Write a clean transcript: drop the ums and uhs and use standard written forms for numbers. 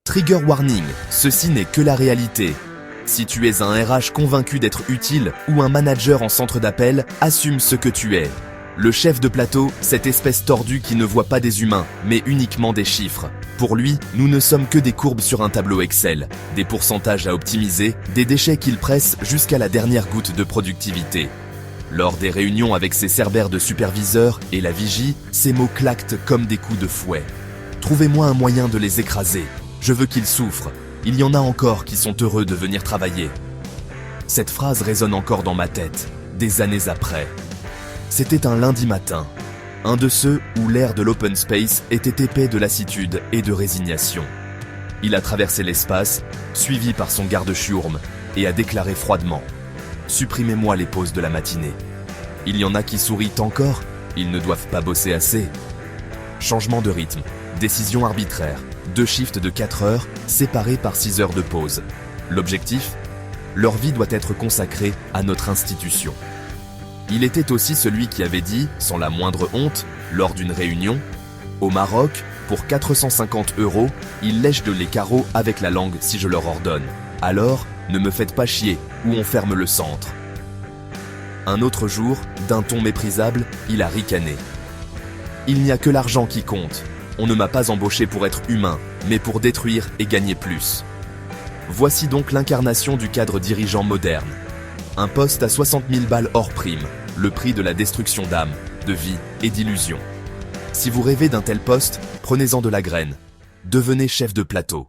Trigger warning, ceci n'est que la réalité. Si tu es un RH convaincu d'être utile ou un manager en centre d'appel, assume ce que tu es. Le chef de plateau, cette espèce tordue qui ne voit pas des humains, mais uniquement des chiffres. Pour lui, nous ne sommes que des courbes sur un tableau Excel, des pourcentages à optimiser, des déchets qu'il presse jusqu'à la dernière goutte de productivité. Lors des réunions avec ses cerbères de superviseurs et la vigie, ces mots claquent comme des coups de fouet. Trouvez-moi un moyen de les écraser. Je veux qu'ils souffrent. Il y en a encore qui sont heureux de venir travailler. Cette phrase résonne encore dans ma tête, des années après. C'était un lundi matin, un de ceux où l'air de l'open space était épais de lassitude et de résignation. Il a traversé l'espace, suivi par son garde-chiourme, et a déclaré froidement « Supprimez-moi les pauses de la matinée. Il y en a qui sourient encore, ils ne doivent pas bosser assez. » Changement de rythme, décision arbitraire, 2 shifts de 4 heures, séparés par 6 heures de pause. L'objectif ? Leur vie doit être consacrée à notre institution. Il était aussi celui qui avait dit, sans la moindre honte, lors d'une réunion, « Au Maroc, pour 450 €, ils lèchent de les carreaux avec la langue si je leur ordonne. Alors, ne me faites pas chier, ou on ferme le centre. » Un autre jour, d'un ton méprisable, il a ricané. « Il n'y a que l'argent qui compte. On ne m'a pas embauché pour être humain, mais pour détruire et gagner plus. » Voici donc l'incarnation du cadre dirigeant moderne. Un poste à 60 000 balles hors prime, le prix de la destruction d'âme, de vie et d'illusion. Si vous rêvez d'un tel poste, prenez-en de la graine. Devenez chef de plateau.